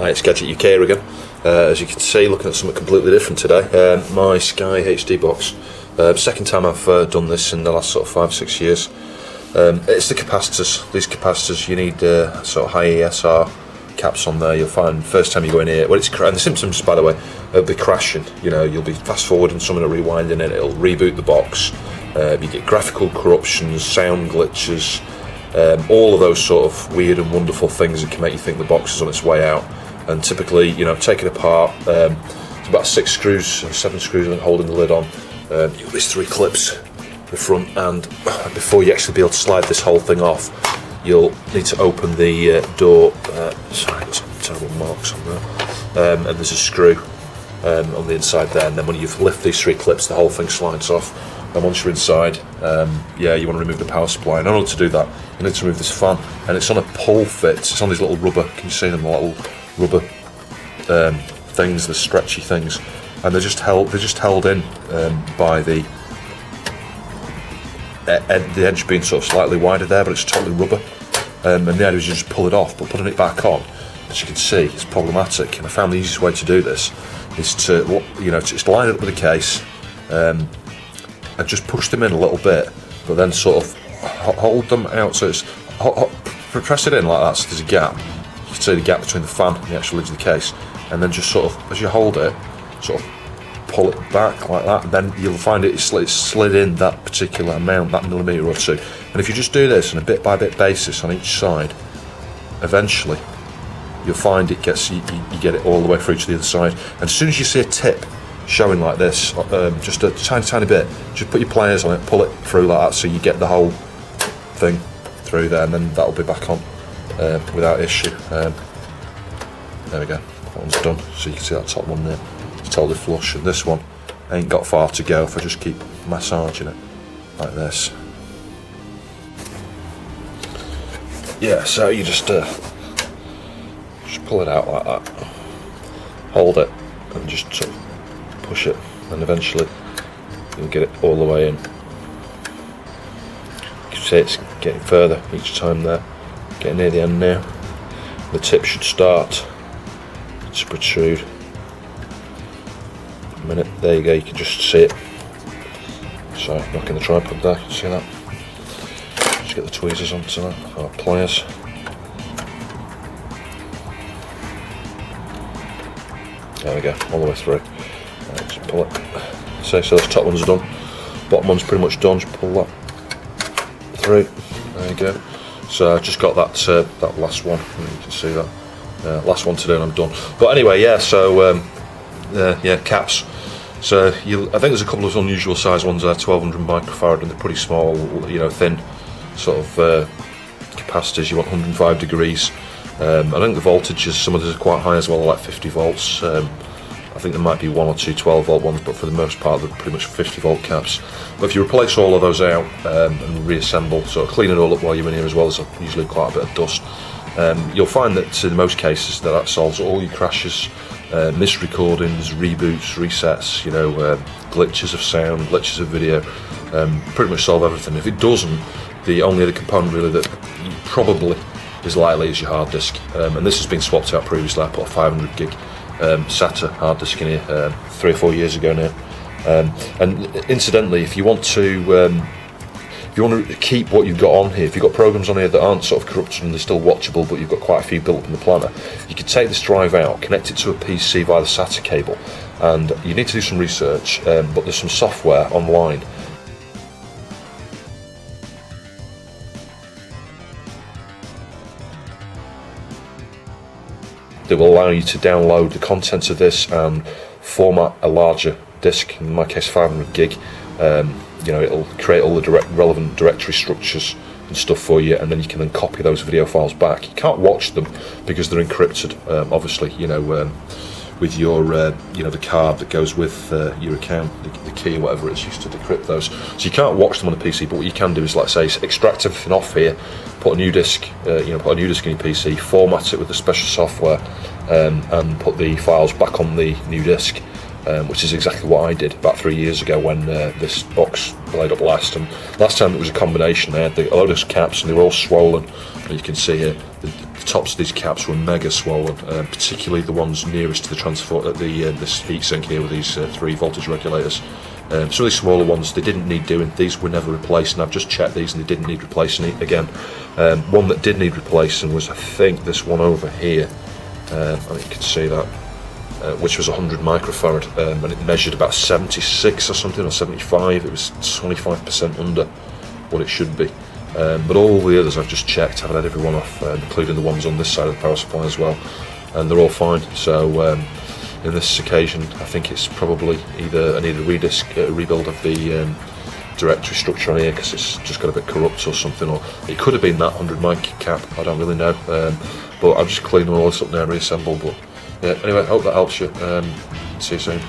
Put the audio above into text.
Hi, it's Gadget UK here again. As you can see, looking at something completely different today. My Sky HD box. Second time I've done this in the last sort of 5-6 years. It's the capacitors. These capacitors, you need sort of high ESR caps on there. You'll find first time you go in here, well, and the symptoms, by the way, it'll be crashing. You know, you'll be fast forwarding something or rewinding it. It'll reboot the box. You get graphical corruptions, sound glitches. All of those sort of weird and wonderful things that can make you think the box is on its way out. And typically, you know, take it apart. It's about 6 screws, 7 screws, and holding the lid on. You've got these 3 clips, the front, and before you actually be able to slide this whole thing off, you'll need to open the door. Sorry, got some terrible marks on there. And there's a screw on the inside there. And then when you lift these 3 clips, the whole thing slides off. And once you're inside, yeah, you want to remove the power supply. And in order to do that, you need to remove this fan. And it's on a pull fit. It's on these little rubber, can you see them, the little rubber things, the stretchy things. And they're just held in by the edge being sort of slightly wider there, but it's totally rubber. And the idea is you just pull it off, but putting it back on, as you can see, it's problematic. And I found the easiest way to do this is to, you know, just line it up with a case. I just push them in a little bit, but then sort of hold them out, so it's press it in like that, so there's a gap. You can see the gap between the fan and the actual edge of the case, and then just sort of, as you hold it, sort of pull it back like that, and then you'll find it's slid in that particular amount, that millimetre or 2. And if you just do this on a bit by bit basis on each side, eventually you'll find it gets you get it all the way through to the other side. And as soon as you see a tip showing like this, just a tiny bit, just put your pliers on it, pull it through like that, so you get the whole thing through there, and then that'll be back on without issue. There we go, that one's done. So you can see that top one there, it's totally flush, and this one ain't got far to go if I just keep massaging it like this. Yeah, so you just pull it out like that, hold it, and just sort of push it, and eventually you'll get it all the way in. You can see it's getting further each time there, getting near the end now. The tip should start to protrude. A minute, there you go, you can just see it. So, knocking the tripod there, see that? Just get the tweezers onto that, or pliers. There we go, all the way through. Just pull it. So this top one's done, bottom one's pretty much done. Just pull that through. There you go. So I just got that last one. You can see that last one to do, and I'm done. But anyway, yeah. So yeah, caps. So I think there's a couple of unusual size ones there, 1200 microfarad, and they're pretty small, you know, thin sort of capacitors. You want 105 degrees. I think the voltages, some of these are quite high as well, like 50 volts. I think there might be 1 or 2 12-volt ones, but for the most part they're pretty much 50-volt caps. But if you replace all of those out and reassemble, sort of clean it all up while you're in here as well, there's usually quite a bit of dust, you'll find that in most cases that solves all your crashes, misrecordings, reboots, resets, you know, glitches of sound, glitches of video, pretty much solve everything. If it doesn't, the only other component really that you probably is likely is your hard disk, and this has been swapped out previously. I put a 500 gig SATA hard disk in here 3 or 4 years ago now. And incidentally, if you want to keep what you've got on here, if you've got programs on here that aren't sort of corrupted and they're still watchable, but you've got quite a few built up in the planner, you can take this drive out, connect it to a PC via the SATA cable, and you need to do some research, but there's some software online that will allow you to download the contents of this and format a larger disk, in my case 500 gig. You know, it'll create all the relevant directory structures and stuff for you, and then you can then copy those video files back. You can't watch them because they're encrypted, obviously, you know, with your, you know, the card that goes with your account, the key or whatever it's used to decrypt those. So you can't watch them on a PC, but what you can do is, like say, extract everything off here, put a new disk, you know, put a new disk in your PC, format it with the special software, and put the files back on the new disk. which is exactly what I did about 3 years ago when this box played up last. And last time it was a combination. They had a load of caps and they were all swollen. And you can see here the tops of these caps were mega swollen, particularly the ones nearest to the this heatsink here with these 3 voltage regulators. Some of these smaller ones, they didn't need doing. These were never replaced, and I've just checked these and they didn't need replacing again. One that did need replacing was, I think, this one over here. I think you can see that. Which was 100 microfarad, and it measured about 76 or something, or 75. It was 25% under what it should be. But all the others I've just checked, I've had every one off, including the ones on this side of the power supply as well, and they're all fine. So in this occasion, I think it's probably either I need a rebuild of the directory structure on here because it's just got a bit corrupt or something, or it could have been that 100 mic cap. I don't really know, but I've just cleaned all this up now, reassembled. But yeah, anyway, I hope that helps you. See you soon.